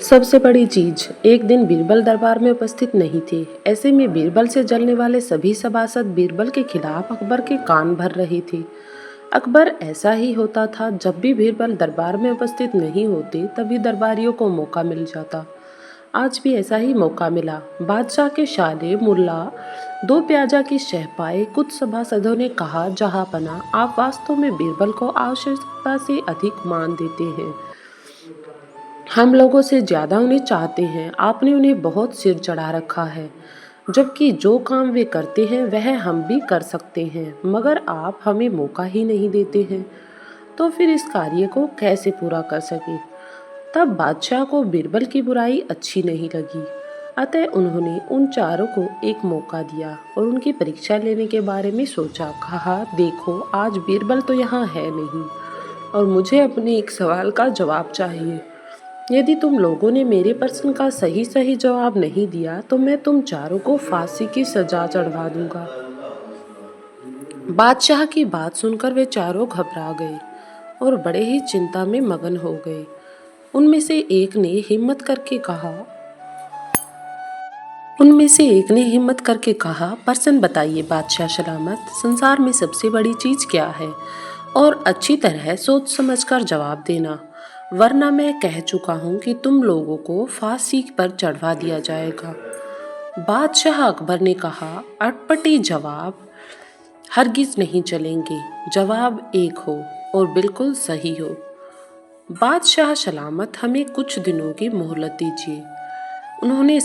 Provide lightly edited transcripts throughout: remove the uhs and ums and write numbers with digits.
सबसे बड़ी चीज, एक दिन बीरबल दरबार में उपस्थित नहीं थे। ऐसे में बीरबल से जलने वाले सभी सभासद बीरबल के खिलाफ अकबर के कान भर रहे थे। अकबर ऐसा ही होता था, जब भी बीरबल दरबार में उपस्थित नहीं होते तभी दरबारियों को मौका मिल जाता। आज भी ऐसा ही मौका मिला। बादशाह के शाले मुल्ला दो प्याजा की शह पाए। कुछ सभासदों ने कहा, जहांपना, आप वास्तव में बीरबल को आवश्यकता से अधिक मान देते हैं। हम लोगों से ज्यादा उन्हें चाहते हैं। आपने उन्हें बहुत सिर चढ़ा रखा है, जबकि जो काम वे करते हैं वह हम भी कर सकते हैं, मगर आप हमें मौका ही नहीं देते हैं। तो फिर इस कार्य को कैसे पूरा कर सके? तब बादशाह को बीरबल की बुराई अच्छी नहीं लगी। अतः उन्होंने उन चारों को एक मौका दिया और उनकी परीक्षा लेने के बारे में सोचा। कहा, देखो, आज बीरबल तो यहाँ है नहीं और मुझे अपने एक सवाल का जवाब चाहिए। यदि तुम लोगों ने मेरे प्रश्न का सही सही जवाब नहीं दिया तो मैं तुम चारों को फांसी की सजा चढ़वा दूंगा। बादशाह की बात सुनकर वे चारों घबरा गए और बड़े ही चिंता में मगन हो गए। उनमें से एक ने हिम्मत करके कहा, प्रश्न बताइए बादशाह सलामत, संसार में सबसे बड़ी चीज क्या है? और अच्छी तरह सोच समझकर जवाब देना, वरना मैं कह चुका हूँ कि तुम लोगों को फांसी पर चढ़वा दिया जाएगा। बादशाह अकबर ने कहा, अटपटी जवाब हरगिज नहीं चलेंगे। जवाब एक हो और बिल्कुल सही हो। बादशाह सलामत, हमें कुछ दिनों की मोहलत दीजिए। उन्होंने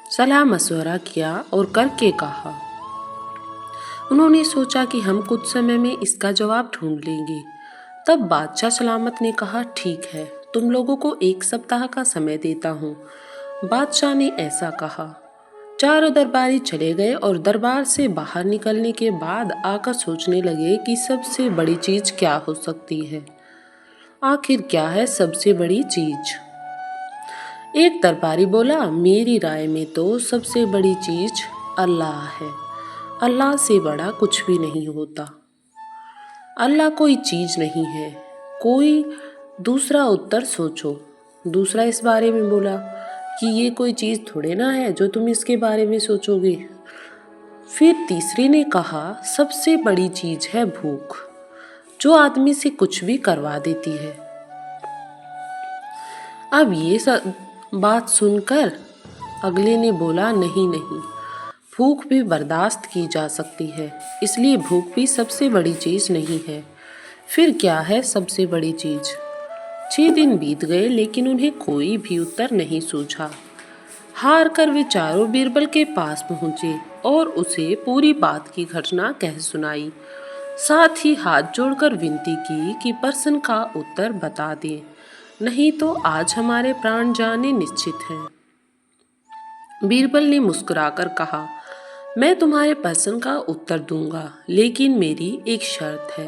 सलाह मशवरा किया और करके कहा। उन्होंने सोचा कि हम कुछ समय में इसका जवाब ढूंढ लेंगे। तब बादशाह सलामत ने कहा, ठीक है, तुम लोगों को 1 सप्ताह का समय देता हूँ। बादशाह ने ऐसा कहा। चारों दरबारी चले गए और दरबार से बाहर निकलने के बाद आकर सोचने लगे कि सबसे बड़ी चीज क्या हो सकती है। आखिर क्या है सबसे बड़ी चीज? एक दरबारी बोला, मेरी राय में तो सबसे बड़ी चीज अल्लाह है। अल्लाह से बड़ा कुछ भी नहीं होता। अल्लाह कोई चीज नहीं है। कोई दूसरा उत्तर सोचो। दूसरा इस बारे में बोला कि ये कोई चीज थोड़े ना है जो तुम इसके बारे में सोचोगे। फिर तीसरी ने कहा, सबसे बड़ी चीज है भूख, जो आदमी से कुछ भी करवा देती है। अब ये सब बात सुनकर अगले ने बोला, नहीं नहीं, भूख भी बर्दाश्त की जा सकती है, इसलिए भूख भी सबसे बड़ी चीज नहीं है। फिर क्या है सबसे बड़ी चीज? 6 दिन बीत गए लेकिन उन्हें कोई भी उत्तर नहीं सूझा। हार कर वे चारों बीरबल के पास पहुंचे और उसे पूरी बात की घटना कह सुनाई। साथ ही हाथ जोड़कर विनती की कि प्रश्न का उत्तर बता दें, नहीं तो आज हमारे प्राण जाने निश्चित हैं। बीरबल ने मुस्कुराकर कहा, मैं तुम्हारे प्रश्न का उत्तर दूंगा, लेकिन मेरी एक शर्त है।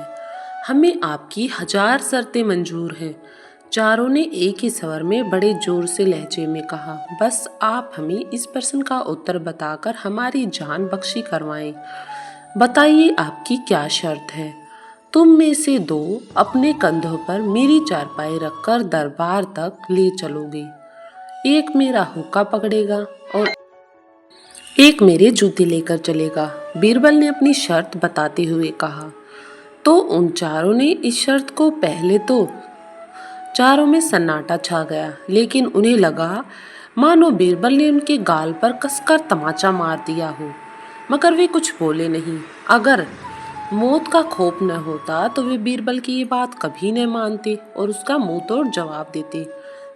हमें आपकी 1000 शर्तें मंजूर हैं। चारों ने एक ही स्वर में बड़े जोर से लहजे में कहा, बस आप हमें इस प्रश्न का उत्तर बताकर हमारी जान बख्शी करवाएं। बताइए आपकी क्या शर्त है? तुम में से 2 अपने कंधों पर मेरी चारपाई रखकर दरबार तक ले चलोगे। एक मेरा हुक्का पकड़ेगा और एक मेरे जूते लेकर चलेगा। बीरबल ने अपनी शर्त बताते हुए कहा। तो उन चारों ने इस शर्त को पहले तो चारों में सन्नाटा छा गया, लेकिन उन्हें लगा मानो बीरबल ने उनके गाल पर कसकर तमाचा मार दिया हो, मगर वे कुछ बोले नहीं। अगर मौत का खौफ न होता तो वे बीरबल की ये बात कभी न मानते और उसका मुंह तोड़ जवाब देते,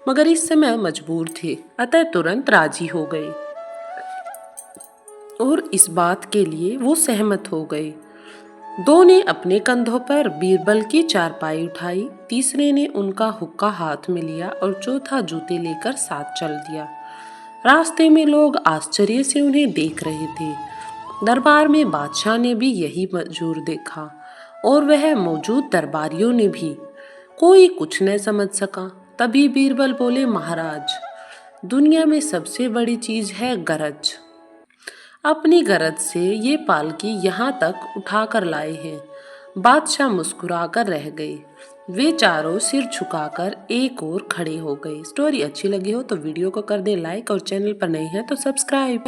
मगर इस समय मजबूर थे, अतः तुरंत राजी हो गए और इस बात के लिए वो सहमत हो गए। 2 ने अपने कंधों पर बीरबल की चारपाई उठाई, तीसरे ने उनका हुक्का हाथ में लिया और चौथा जूते लेकर साथ चल दिया। रास्ते में लोग आश्चर्य से उन्हें देख रहे थे। दरबार में बादशाह ने भी यही मंजूर देखा और वह मौजूद दरबारियों ने भी। कोई कुछ न समझ सका। तभी बीरबल बोले, महाराज, दुनिया में सबसे बड़ी चीज है गरज। अपनी गरज से ये पालकी यहाँ तक उठा कर लाए हैं। बादशाह मुस्कुराकर रह गए। वे चारों सिर झुकाकर एक ओर खड़े हो गए। स्टोरी अच्छी लगी हो तो वीडियो को कर दे लाइक और चैनल पर नए हैं तो सब्सक्राइब।